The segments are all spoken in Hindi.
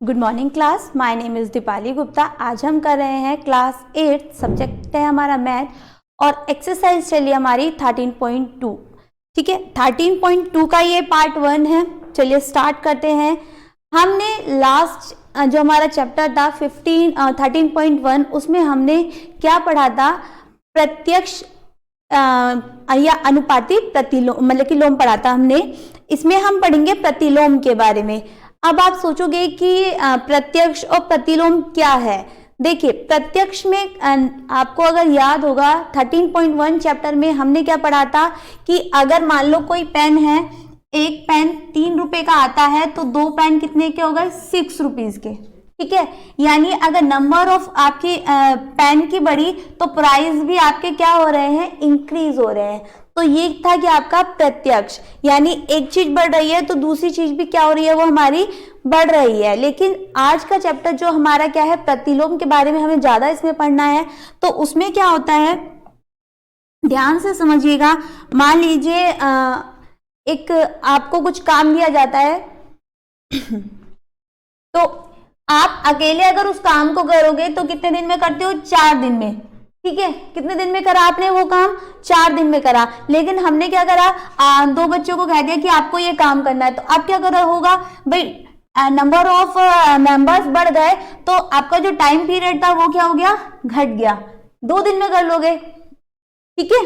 Good morning class, my name is Deepali Gupta. आज हम कर रहे हैं क्लास 8, सब्जेक्ट है हमारा मैथ और एक्सरसाइज चलिए हमारी 13.2। ठीक है, 13.2 का ये पार्ट 1 है। चलिए स्टार्ट करते हैं। हमने लास्ट जो हमारा चैप्टर था 13.1 उसमें हमने क्या पढ़ा था? प्रत्यक्ष या अनुपाती प्रतिलोम, मतलब कि लोम पढ़ा था हमने। इसमें हम पढ़ेंगे प्रतिलोम के बारे में। अब आप सोचोगे कि प्रत्यक्ष और प्रतिलोम क्या है। देखिए, प्रत्यक्ष में आपको अगर याद होगा 13.1 चैप्टर में हमने क्या पढ़ा था कि अगर मान लो कोई पेन है, एक पेन 3 रुपए का आता है तो 2 पेन कितने के हो गए? 6 रुपीज के। ठीक है, यानी अगर नंबर ऑफ आपकी पेन की बढ़ी तो प्राइस भी आपके क्या हो रहे हैं? इंक्रीज हो रहे हैं। तो ये था कि आपका प्रत्यक्ष, यानी एक चीज बढ़ रही है तो दूसरी चीज भी क्या हो रही है? वो हमारी बढ़ रही है। लेकिन आज का चैप्टर जो हमारा क्या है, प्रतिलोम के बारे में हमें ज्यादा इसमें पढ़ना है। तो उसमें क्या होता है, ध्यान से समझिएगा। मान लीजिए एक आपको कुछ काम दिया जाता है तो आप अकेले अगर उस काम को करोगे तो कितने दिन में करते हो? 4 दिन में। ठीक है, कितने दिन में करा आपने वो काम? 4 दिन में करा। लेकिन हमने क्या करा, 2 बच्चों को कह दिया कि आपको ये काम करना है, तो अब क्या करा होगा भाई? नंबर ऑफ मेंबर्स बढ़ गए तो आपका जो टाइम पीरियड था वो क्या हो गया? घट गया। 2 दिन में कर लोगे। ठीक है,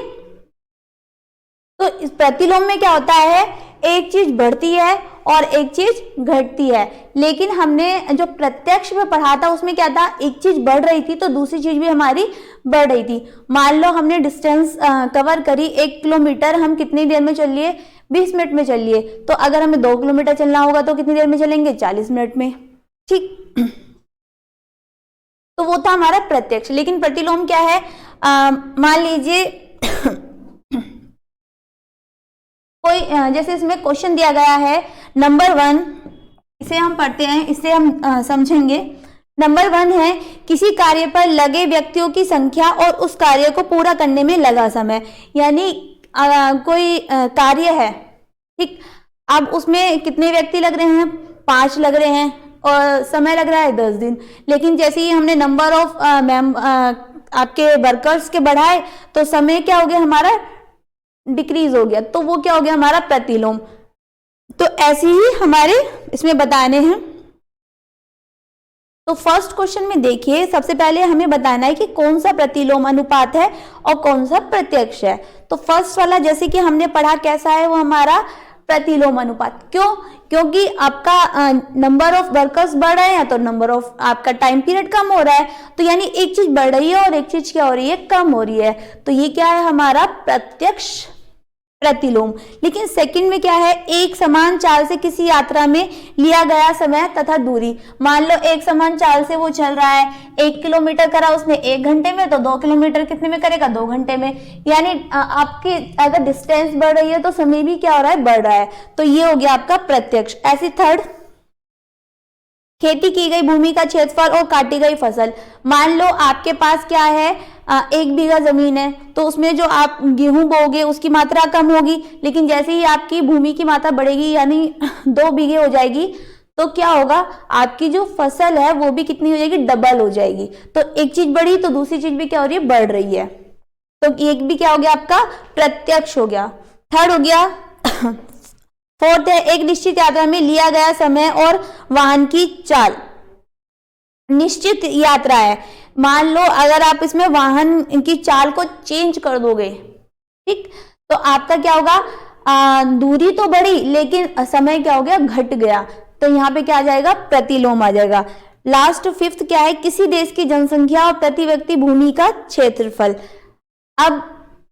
तो इस प्रतिलोम में क्या होता है, एक चीज बढ़ती है और एक चीज घटती है। लेकिन हमने जो प्रत्यक्ष में पढ़ा था उसमें क्या था, एक चीज बढ़ रही थी तो दूसरी चीज भी हमारी बढ़ रही थी। मान लो हमने डिस्टेंस कवर करी 1 किलोमीटर, हम कितनी देर में चल लिए? 20 मिनट में चल लिए। तो अगर हमें 2 किलोमीटर चलना होगा तो कितनी देर में चलेंगे? 40 मिनट में। ठीक, तो वो था हमारा प्रत्यक्ष। लेकिन प्रतिलोम क्या है, मान लीजिए कोई जैसे इसमें क्वेश्चन दिया गया है नंबर 1, इसे हम पढ़ते हैं, इसे हम समझेंगे। नंबर 1 है, किसी कार्य पर लगे व्यक्तियों की संख्या और उस कार्य को पूरा करने में लगा समय। यानी कोई कार्य है, ठीक, अब उसमें कितने व्यक्ति लग रहे हैं? 5 लग रहे हैं और समय लग रहा है 10 दिन। लेकिन जैसे ही हमने नंबर ऑफ आपके वर्कर्स के बढ़ाए तो समय क्या हो गया हमारा? डिक्रीज हो गया। तो वो क्या हो गया? हमारा प्रतिलोम। तो ऐसे ही हमारे इसमें बताने हैं। तो फर्स्ट क्वेश्चन में देखिए, सबसे पहले हमें बताना है कि कौन सा प्रतिलोम अनुपात है और कौन सा प्रत्यक्ष है। तो फर्स्ट वाला जैसे कि हमने पढ़ा कैसा है, वो हमारा प्रतिलोम अनुपात। क्यों? क्योंकि आपका नंबर ऑफ वर्कर्स बढ़ रहे हैं तो नंबर ऑफ आपका टाइम पीरियड कम हो रहा है। तो यानी एक चीज बढ़ रही है और एक चीज क्या हो रही है? कम हो रही है। तो ये क्या है? हमारा प्रत्यक्ष प्रतिलोम। लेकिन सेकंड में क्या है, एक समान चाल से किसी यात्रा में लिया गया समय तथा दूरी। मान लो एक समान चाल से वो चल रहा है, 1 किलोमीटर करा उसने 1 घंटे में, तो 2 किलोमीटर कितने में करेगा? 2 घंटे में। यानी आपकी अगर डिस्टेंस बढ़ रही है तो समय भी क्या हो रहा है? बढ़ रहा है। तो ये हो गया आपका प्रत्यक्ष। ऐसे थर्ड, खेती की गई भूमि का क्षेत्रफल और काटी गई फसल। मान लो आपके पास क्या है, 1 बीघा जमीन है तो उसमें जो आप गेहूं बोगे उसकी मात्रा कम होगी। लेकिन जैसे ही आपकी भूमि की मात्रा बढ़ेगी, यानी 2 बीघे हो जाएगी, तो क्या होगा? आपकी जो फसल है वो भी कितनी हो जाएगी? डबल हो जाएगी। तो एक चीज बढ़ी तो दूसरी चीज भी क्या हो रही है? बढ़ रही है। तो एक भी क्या हो गया? आपका प्रत्यक्ष हो गया। थर्ड हो गया फोर्थ है, एक निश्चित यात्रा में लिया गया समय और वाहन की चाल। निश्चित यात्रा है, मान लो अगर आप इसमें वाहन की चाल को चेंज कर दोगे, ठीक, तो आपका क्या होगा? दूरी तो बढ़ी लेकिन समय क्या हो गया? घट गया। तो यहाँ पे क्या आ जाएगा? प्रतिलोम आ जाएगा। लास्ट फिफ्थ क्या है, किसी देश की जनसंख्या और प्रति व्यक्ति भूमि का क्षेत्रफल। अब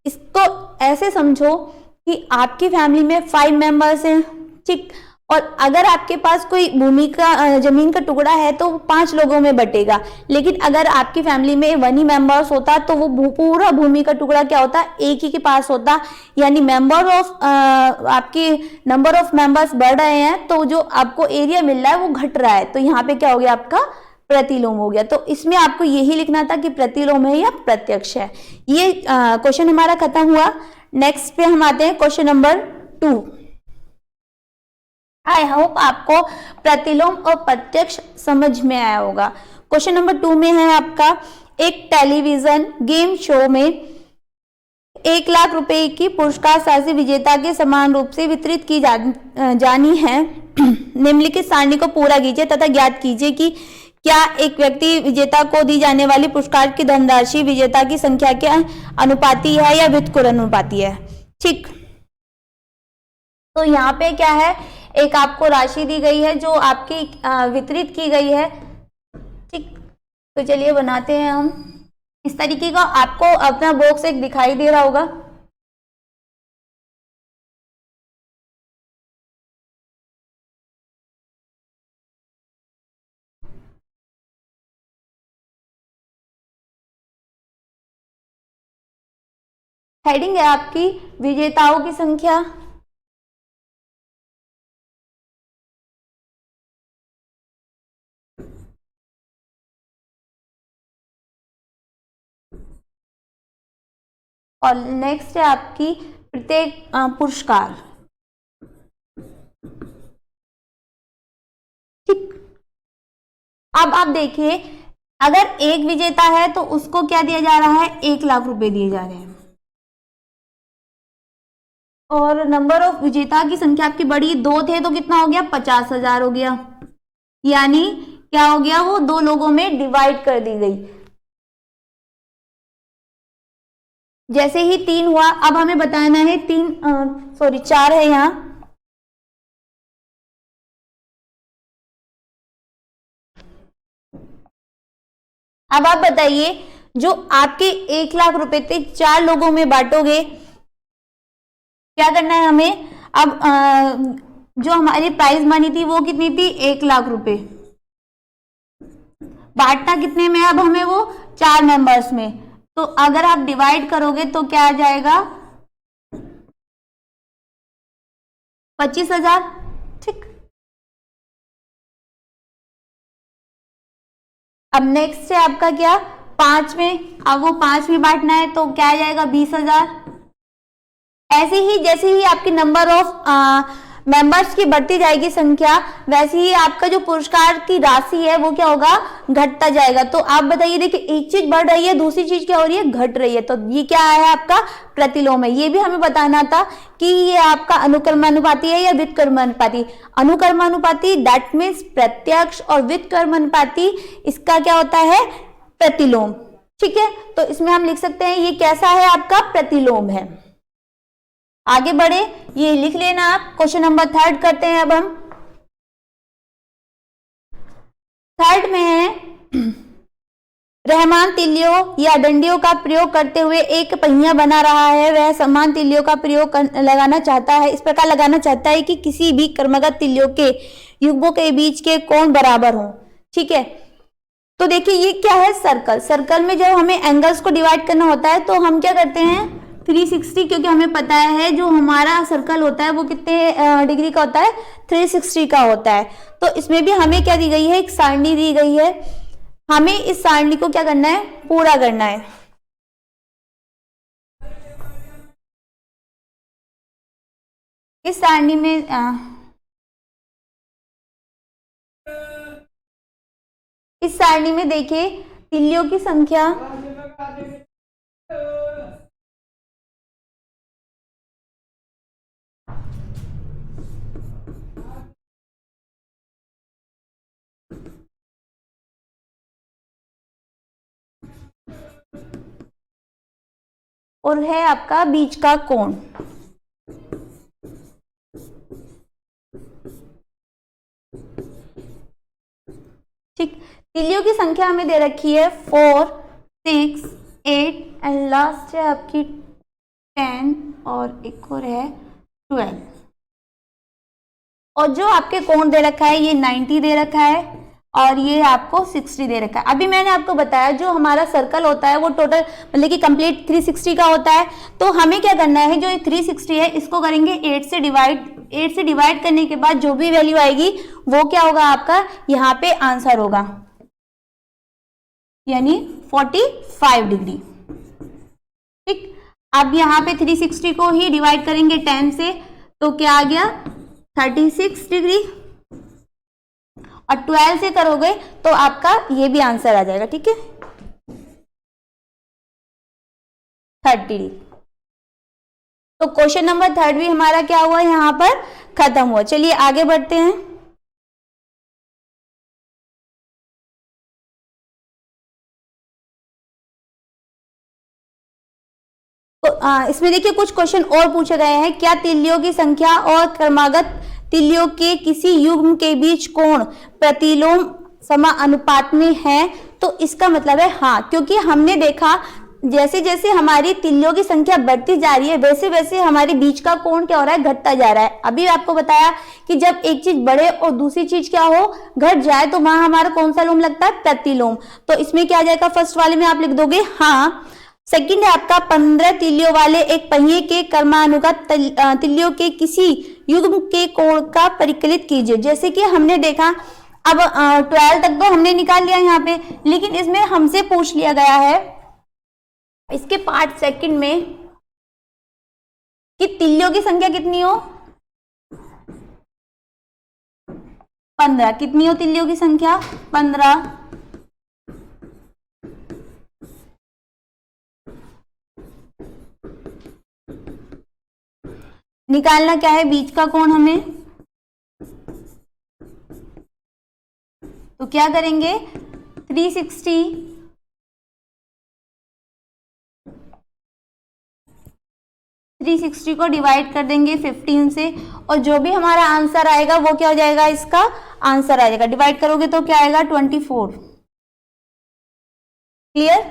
इसको ऐसे समझो कि आपकी फैमिली में 5 मेंबर्स हैं, ठीक, और अगर आपके पास कोई भूमि का जमीन का टुकड़ा है तो 5 लोगों में बटेगा। लेकिन अगर आपकी फैमिली में 1 ही मेंबर्स होता तो वो पूरा भूमि का टुकड़ा क्या होता? एक ही के पास होता। यानी आपकी नंबर ऑफ मेंबर्स बढ़ रहे हैं तो जो आपको एरिया मिल रहा है वो घट रहा है। तो यहाँ पे क्या हो गया? आपका प्रतिलोम हो गया। तो इसमें आपको यही लिखना था कि प्रतिलोम है या प्रत्यक्ष है। ये क्वेश्चन हमारा खत्म हुआ। नेक्स्ट पे हम आते हैं क्वेश्चन नंबर 2। आई होप आपको प्रतिलोम और प्रत्यक्ष समझ में आया होगा। क्वेश्चन नंबर 2 में है आपका, एक टेलीविजन गेम शो में 1 लाख रुपए की पुरस्कार राशि विजेता के समान रूप से वितरित की जानी है। निम्नलिखित सारणी को पूरा कीजिए तथा ज्ञात कीजिए कि क्या एक व्यक्ति विजेता को दी जाने वाली पुरस्कार की धनराशि विजेता की संख्या के अनुपाती है या व्युत्क्रमानुपाती है। ठीक, तो यहाँ पे क्या है, एक आपको राशि दी गई है जो आपकी वितरित की गई है। ठीक, तो चलिए बनाते हैं हम इस तरीके का। आपको अपना बॉक्स एक दिखाई दे रहा होगा। हेडिंग है आपकी विजेताओं की संख्या। और नेक्स्ट है आपकी प्रत्येक पुरस्कार। ठीक, अब आप देखिए, अगर एक विजेता है तो उसको क्या दिया जा रहा है, 1 लाख रुपए दिए जा रहे हैं। और नंबर ऑफ विजेता की संख्या आपकी बड़ी, 2 थे तो कितना हो गया, 50,000 हो गया। यानी क्या हो गया, वो 2 लोगों में डिवाइड कर दी गई। जैसे ही 3 हुआ, अब हमें बताना है 4 है यहां। अब आप बताइए, जो आपके 1 लाख रुपए थे 4 लोगों में बांटोगे, क्या करना है हमें। अब जो हमारी प्राइज मनी थी वो कितनी थी, 1 लाख रुपए। बांटना कितने में, अब हमें वो 4 मेंबर्स में। तो अगर आप डिवाइड करोगे तो क्या आ जाएगा, 25,000। ठीक, अब नेक्स्ट है आपका क्या, 5 में। अब वो 5 में बांटना है तो क्या आ जाएगा, 20,000। ऐसे ही जैसे ही आपकी नंबर ऑफ मेंबर्स की बढ़ती जाएगी संख्या, वैसे ही आपका जो पुरस्कार की राशि है वो क्या होगा, घटता जाएगा। तो आप बताइए, देखिए एक चीज बढ़ रही है, दूसरी चीज क्या हो रही है, घट रही है। तो ये क्या है, आपका प्रतिलोम है। ये भी हमें बताना था कि ये आपका अनुक्रमानुपाती है या व्युत्क्रमानुपाती। अनुक्रमानुपाती दैट मीन्स प्रत्यक्ष, और व्युत्क्रमानुपाती इसका क्या होता है, प्रतिलोम। ठीक है, तो इसमें हम लिख सकते हैं ये कैसा है, आपका प्रतिलोम है। आगे बढ़े, ये लिख लेना आप। क्वेश्चन नंबर 3 करते हैं अब हम। 3 में है, रहमान तिल्लियों या डंडियों का प्रयोग करते हुए एक पहिया बना रहा है। वह समान तिल्लियों का प्रयोग लगाना चाहता है, इस प्रकार लगाना चाहता है कि किसी भी क्रमगत तिल्लियों के युग्मों के बीच के कोण बराबर हों। ठीक है, तो देखिए ये क्या है, सर्कल। सर्कल में जब हमें एंगल्स को डिवाइड करना होता है तो हम क्या करते हैं, 360, क्योंकि हमें पता है जो हमारा सर्कल होता है वो कितने डिग्री का होता है, 360 का होता है। तो इसमें भी हमें क्या दी गई है, एक सारणी दी गई है। हमें इस सारणी को क्या करना है, पूरा करना है। इस सारणी में देखिए तिल्लियों की संख्या और है आपका बीच का कोण। ठीक, तिल्लियों की संख्या हमें दे रखी है 4, 6, 8 एंड लास्ट है आपकी 10 और एक और है 12। और जो आपके कोण दे रखा है ये 90 दे रखा है और ये आपको 60 दे रखा है। अभी मैंने आपको बताया जो हमारा सर्कल होता है वो टोटल मतलब कि कंप्लीट 360 का होता है। तो हमें क्या करना है, जो 360 है इसको करेंगे 8 से डिवाइड करने के बाद जो भी वैल्यू आएगी वो क्या होगा, आपका यहाँ पे आंसर होगा, यानी 45 डिग्री। ठीक, अब यहाँ पे 360 को ही डिवाइड करेंगे 10 से तो क्या आ गया 36 डिग्री, और 12 से करोगे तो आपका ये भी आंसर आ जाएगा, ठीक है, 30 डिग्री। तो क्वेश्चन नंबर 3 भी हमारा क्या हुआ, यहाँ पर खत्म हुआ। चलिए आगे बढ़ते हैं। तो इसमें देखिए कुछ क्वेश्चन और पूछे गए हैं। क्या तिल्लियों की संख्या और क्रमागत तिल्लियों के किसी युग्म के बीच कोण प्रतिलोम समानुपात में है? तो इसका मतलब है हाँ, क्योंकि हमने देखा जैसे जैसे हमारी तिल्लियों की संख्या बढ़ती जा रही है वैसे वैसे हमारे बीच का कोण क्या हो रहा है, घटता जा रहा है। अभी आपको बताया कि जब एक चीज बढ़े और दूसरी चीज क्या हो, घट जाए, तो वहां हमारा कौन सा लोम लगता है, प्रतिलोम। तो इसमें क्या आ जाएगा, फर्स्ट वाले में आप लिख दोगे हाँ। सेकंड है आपका 15 तिल्लियों वाले एक पहिए के कर्मानुगत तिल्लियों के किसी युग्म के कोण का परिकलित कीजिए। जैसे कि हमने देखा, अब 12 तक तो हमने निकाल लिया यहाँ पे, लेकिन इसमें हमसे पूछ लिया गया है इसके पार्ट सेकंड में कि तिल्लियों की संख्या कितनी हो, 15। कितनी हो तिल्लियों की संख्या, 15। निकालना क्या है, बीच का कोण हमें। तो क्या करेंगे, 360 को डिवाइड कर देंगे 15 से, और जो भी हमारा आंसर आएगा वो क्या हो जाएगा, इसका आंसर आ जाएगा। डिवाइड करोगे तो क्या आएगा, 24। क्लियर।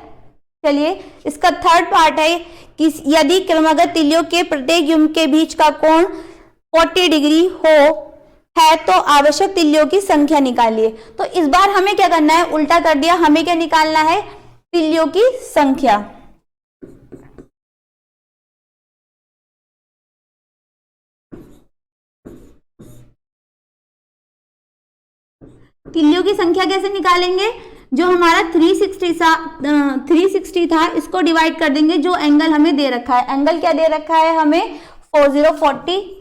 चलिए इसका थर्ड पार्ट है कि यदि क्रमागत तिल्लियों के प्रत्येक युग्म के बीच का कोण 40 डिग्री है तो आवश्यक तिल्लियों की संख्या निकालिए। तो इस बार हमें क्या करना है, उल्टा कर दिया, हमें क्या निकालना है, तिल्लियों की संख्या। तिल्लियों की संख्या कैसे निकालेंगे, जो हमारा 360 था इसको डिवाइड कर देंगे जो एंगल हमें दे रखा है। एंगल क्या दे रखा है हमें, 4040।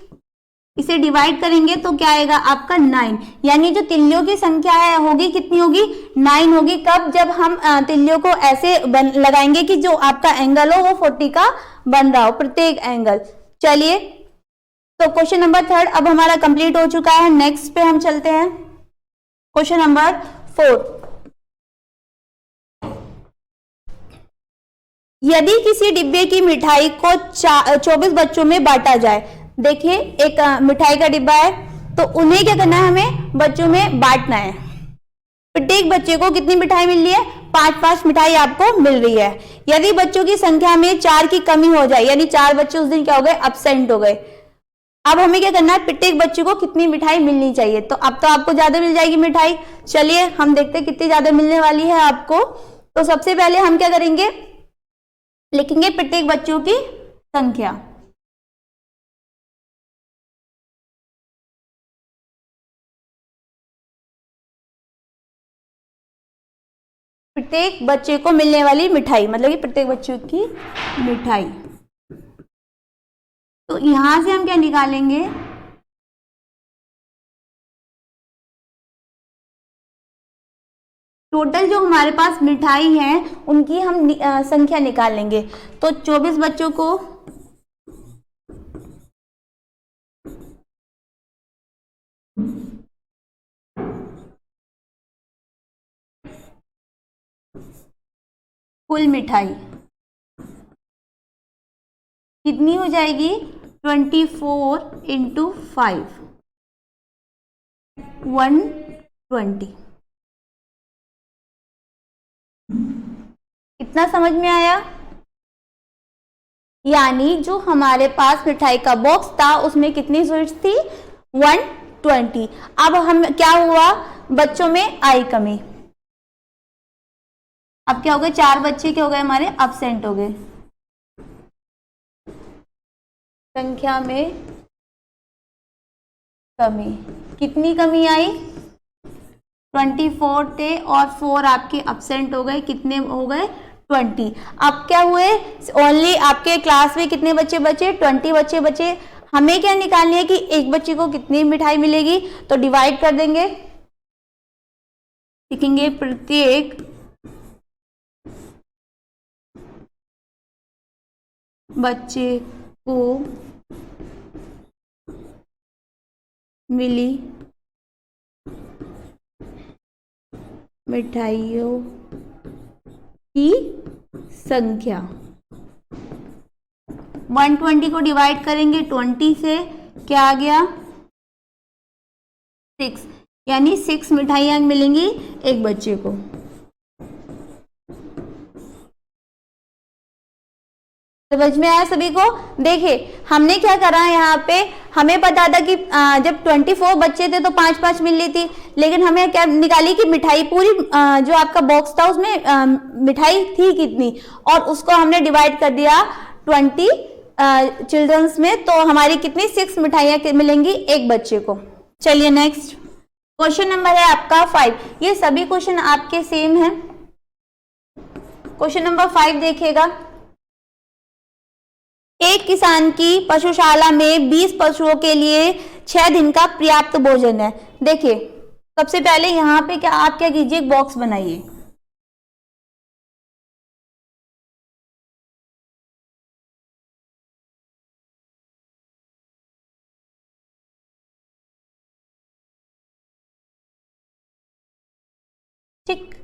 इसे डिवाइड करेंगे तो क्या आएगा आपका 9, यानी जो तिल्लियों की संख्या है होगी कितनी होगी, 9 होगी। कब, जब हम तिल्लियों को ऐसे लगाएंगे कि जो आपका एंगल हो वो 40 का बन रहा हो, प्रत्येक एंगल। चलिए तो क्वेश्चन नंबर 3 अब हमारा कंप्लीट हो चुका है। नेक्स्ट पे हम चलते हैं, क्वेश्चन नंबर 4। यदि किसी डिब्बे की मिठाई को 24 बच्चों में बांटा जाए, देखिए एक मिठाई का डिब्बा है, तो उन्हें क्या करना है, हमें बच्चों में बांटना है। प्रत्येक बच्चे को कितनी मिठाई मिल रही है, 5-5 मिठाई आपको मिल रही है। यदि बच्चों की संख्या में 4 की कमी हो जाए, यानी 4 बच्चे उस दिन क्या हो गए, एब्सेंट हो गए। अब हमें क्या करना है, प्रत्येक बच्चे को कितनी मिठाई मिलनी चाहिए। तो अब तो आपको ज्यादा मिल जाएगी मिठाई। चलिए हम देखते हैं कितनी ज्यादा मिलने वाली है आपको। तो सबसे पहले हम क्या करेंगे, लिखेंगे प्रत्येक बच्चों की संख्या। प्रत्येक बच्चे को मिलने वाली मिठाई, मतलब कि प्रत्येक बच्चों की मिठाई। तो यहां से हम क्या निकालेंगे, टोटल जो हमारे पास मिठाई है उनकी हम संख्या निकाल लेंगे। तो 24 बच्चों को कुल मिठाई कितनी हो जाएगी, 24 × 5, 120। इतना समझ में आया। यानी जो हमारे पास मिठाई का बॉक्स था उसमें कितनी स्वीट्स थी, 120। अब हम क्या हुआ, बच्चों में आई कमी। अब क्या हो गए, 4 बच्चे क्या हो गए हमारे, एब्सेंट हो गए। संख्या में कमी, कितनी कमी आई, 24 थे और 4 आपके एब्सेंट हो गए, कितने हो गए, 20। अब क्या हुए, ओनली आपके क्लास में कितने बच्चे बचे, 20 बच्चे बचे। हमें क्या निकालनी है कि एक बच्चे को कितनी मिठाई मिलेगी, तो डिवाइड कर देंगे, लिखेंगे प्रत्येक बच्चे को मिली मिठाइयों की संख्या। 120 को डिवाइड करेंगे 20 से, क्या आ गया 6, यानी 6 मिठाइयाँ मिलेंगी एक बच्चे को। समझ में आया सभी को? देखिए हमने क्या करा यहाँ पे, हमें पता था कि जब 24 बच्चे थे तो 5-5 मिल रही थी, लेकिन हमें क्या निकाली कि मिठाई पूरी जो आपका बॉक्स था उसमें मिठाई थी कितनी, और उसको हमने डिवाइड कर दिया 20 चिल्ड्रंस में, तो हमारी कितनी 6 मिठाइयाँ मिलेंगी एक बच्चे को। चलिए नेक्स्ट क्वेश्चन नंबर है आपका 5। ये सभी क्वेश्चन आपके सेम हैं। क्वेश्चन नंबर 5 देखिएगा, एक किसान की पशुशाला में 20 पशुओं के लिए 6 दिन का पर्याप्त भोजन है। देखिए सबसे पहले यहाँ पे क्या आप क्या कीजिए, एक बॉक्स बनाइए, ठीक।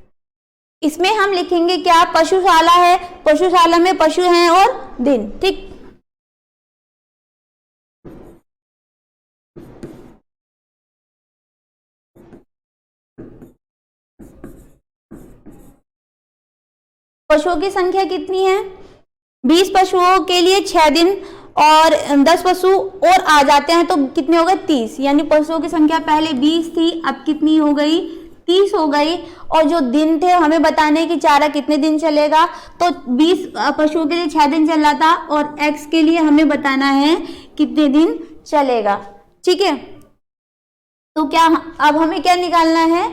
इसमें हम लिखेंगे क्या, पशुशाला है, पशुशाला में पशु हैं और दिन, ठीक। पशुओं की संख्या कितनी है, 20 पशुओं के लिए 6 दिन, और 10 पशु और आ जाते हैं तो कितने हो गए 30, यानी पशुओं की संख्या पहले 20 थी, अब कितनी हो गई 30 हो गई। और जो दिन थे हमें बताने कि चारा कितने दिन चलेगा, तो 20 पशुओं के लिए 6 दिन चल रहा था, और x के लिए हमें बताना है कितने दिन चलेगा, ठीक है। तो क्या अब हमें क्या निकालना है,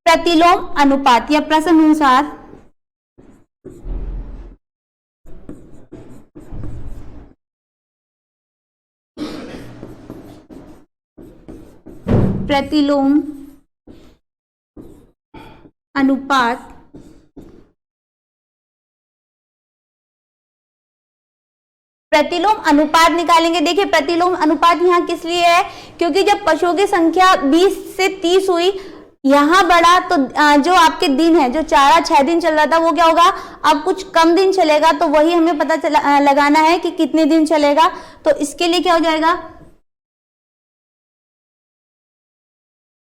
प्रतिलोम अनुपात या प्रश्न अनुसार प्रतिलोम अनुपात प्रतिलोम अनुपात निकालेंगे। देखिए प्रतिलोम अनुपात यहाँ किस लिए है, क्योंकि जब पशुओं की संख्या 20 से 30 हुई, यहाँ बढ़ा, तो जो आपके दिन है, जो चारा 6 दिन चल रहा था वो क्या होगा, अब कुछ कम दिन चलेगा, तो वही हमें पता चला लगाना है कि कितने दिन चलेगा। तो इसके लिए क्या हो जाएगा,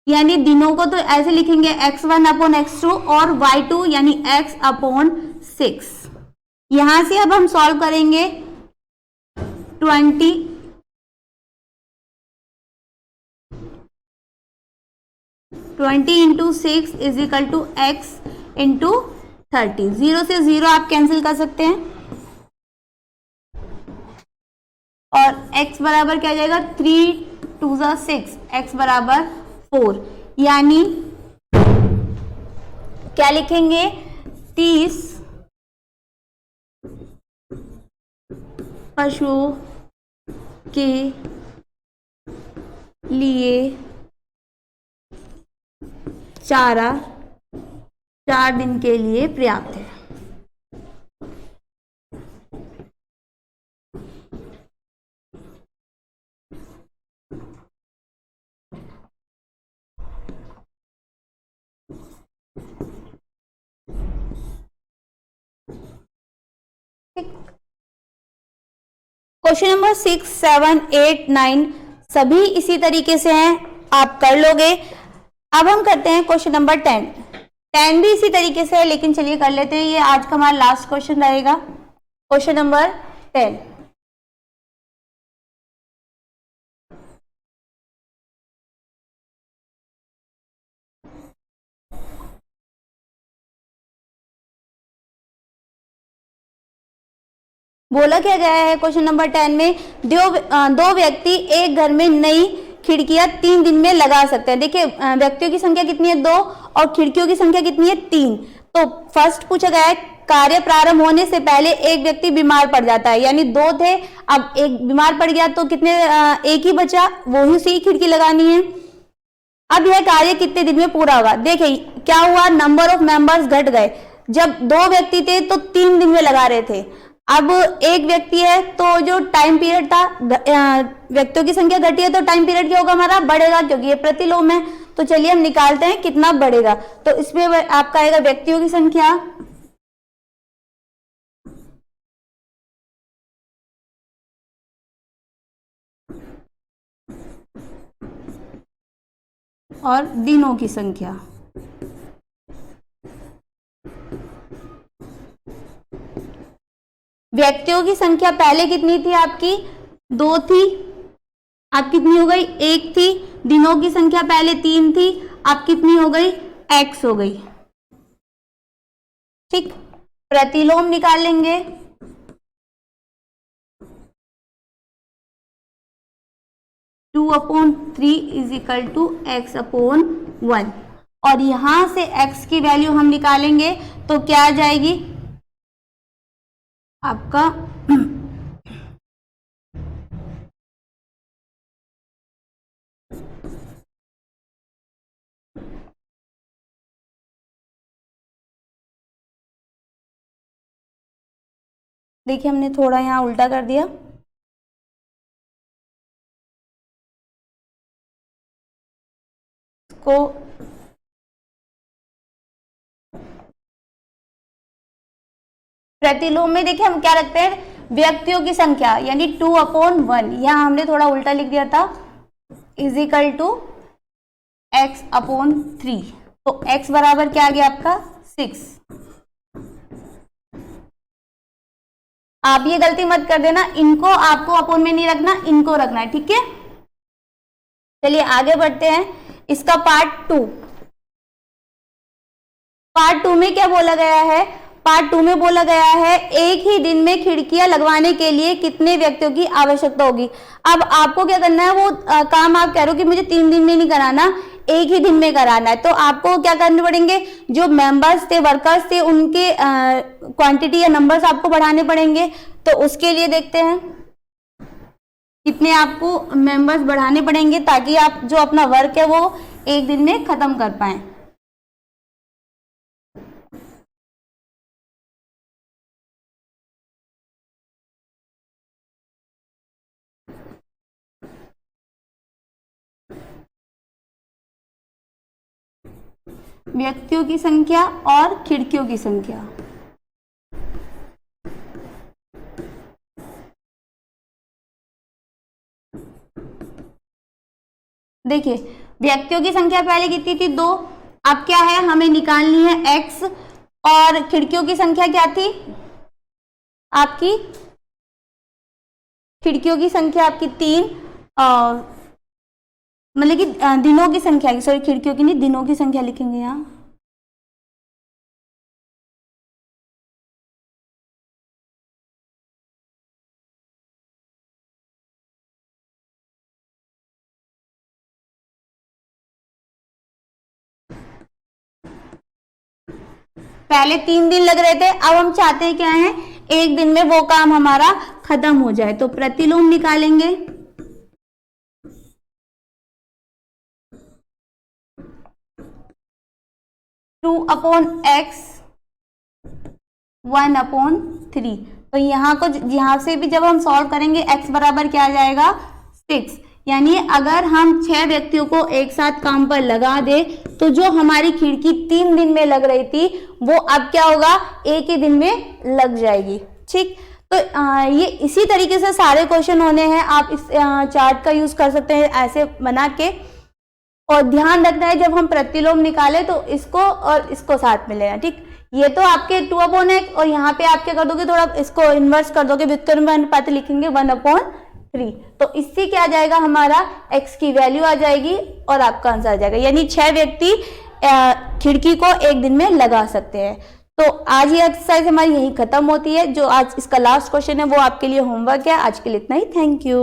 यानी दिनों को तो ऐसे लिखेंगे x1 अपॉन x2 और y2 यानी x अपॉन 6। यहां से अब हम सॉल्व करेंगे 20 into 6 is equal to x into 30। 0 से 0 आप कैंसिल कर सकते हैं, और x बराबर क्या आ जाएगा, 3 2 6, x बराबर 4, यानी क्या लिखेंगे, 30 पशुओं के लिए चारा 4 दिन के लिए पर्याप्त है। क्वेश्चन नंबर 6, 7, 8, 9 सभी इसी तरीके से हैं, आप कर लोगे। अब हम करते हैं क्वेश्चन नंबर 10। 10 भी इसी तरीके से है, लेकिन चलिए कर लेते हैं, ये आज का हमारा लास्ट क्वेश्चन रहेगा। क्वेश्चन नंबर 10, बोला क्या गया है क्वेश्चन नंबर 10 में, दो व्यक्ति एक घर में नई खिड़कियां 3 दिन में लगा सकते हैं। देखिए व्यक्तियों की संख्या कितनी है 2 और खिड़कियों की संख्या कितनी है 3। तो फर्स्ट पूछा गया है कार्य प्रारंभ होने से पहले एक व्यक्ति बीमार पड़ जाता है, यानी 2 थे, अब एक बीमार पड़ गया तो कितने, एक ही बचा, वो ही उसी खिड़की लगानी है। अब यह कार्य कितने दिन में पूरा होगा? देखिए क्या हुआ, नंबर ऑफ मेंबर्स घट गए। जब 2 व्यक्ति थे तो 3 दिन में लगा रहे थे, अब एक व्यक्ति है तो जो टाइम पीरियड था, व्यक्तियों की संख्या घटी है तो टाइम पीरियड क्या होगा हमारा, बढ़ेगा, क्योंकि ये प्रतिलोम है। तो चलिए हम निकालते हैं कितना बढ़ेगा। तो इसमें आपका आएगा व्यक्तियों की संख्या और दिनों की संख्या। व्यक्तियों की संख्या पहले कितनी थी आपकी, 2 थी, अब कितनी हो गई, 1 थी। दिनों की संख्या पहले 3 थी, अब कितनी हो गई, x हो गई। ठीक, प्रतिलोम निकाल लेंगे। Two upon 3 is equal to x upon 1, और यहां से x की वैल्यू हम निकालेंगे तो क्या आ जाएगी आपका देखिए हमने थोड़ा यहाँ उल्टा कर दिया, को प्रतिलोम में देखिए हम क्या रखते हैं, व्यक्तियों की संख्या यानी 2 अपॉन 1, यहाँ हमने थोड़ा उल्टा लिख दिया था, is equal to x upon 3। तो x बराबर क्या आ गया आपका 6। आप ये गलती मत कर देना, इनको आपको अपोन में नहीं रखना, इनको रखना है, ठीक है। चलिए आगे बढ़ते हैं, इसका पार्ट 2। पार्ट 2 में क्या बोला गया है, पार्ट 2 में बोला गया है एक ही दिन में खिड़कियां लगवाने के लिए कितने व्यक्तियों की आवश्यकता होगी। अब आपको क्या करना है, वो काम आप कह रहे हो कि मुझे 3 दिन में नहीं कराना, एक ही दिन में कराना है, तो आपको क्या करने पड़ेंगे, जो मेंबर्स थे, वर्कर्स थे, उनके क्वांटिटी या नंबर्स आपको बढ़ाने पड़ेंगे। तो उसके लिए देखते हैं कितने आपको मेंबर्स बढ़ाने पड़ेंगे ताकि आप जो अपना वर्क है वो एक दिन में खत्म कर पाए। व्यक्तियों की संख्या और खिड़कियों की संख्या। देखिए व्यक्तियों की संख्या पहले कितनी थी, 2। अब क्या है, हमें निकालनी है x, और खिड़कियों की संख्या क्या थी आपकी, खिड़कियों की संख्या आपकी 3, मतलब कि दिनों की संख्या, सॉरी खिड़कियों की नहीं, दिनों की संख्या लिखेंगे यहाँ। पहले 3 दिन लग रहे थे, अब हम चाहते हैं क्या है, एक दिन में वो काम हमारा खत्म हो जाए। तो प्रतिलोम निकालेंगे, टू अपॉन एक्स 1 अपॉन 3। तो यहाँ को, यहाँ से भी जब हम सॉल्व करेंगे x बराबर क्या आ जाएगा 6, यानी अगर हम 6 व्यक्तियों को एक साथ काम पर लगा दे तो जो हमारी खिड़की 3 दिन में लग रही थी वो अब क्या होगा, एक ही दिन में लग जाएगी। ठीक, तो ये इसी तरीके से सारे क्वेश्चन होने हैं। आप इस चार्ट का यूज कर सकते हैं ऐसे बना के, और ध्यान रखना है जब हम प्रतिलोम निकाले तो इसको और इसको साथ में लेना। ठीक, ये तो आपके 2/x, और यहाँ पे आप क्या कर दोगे, थोड़ा इसको इन्वर्स कर दोगे, व्युत्क्रम अनुपात लिखेंगे 1/3। तो इससे क्या आ जाएगा, हमारा x की वैल्यू आ जाएगी और आपका आंसर आ जाएगा। यानी 6 व्यक्ति खिड़की को एक दिन में लगा सकते हैं। तो आज ये एक्सरसाइज हमारी यही खत्म होती है। जो आज इसका लास्ट क्वेश्चन है वो आपके लिए होमवर्क है। आज के लिए इतना ही। Thank you.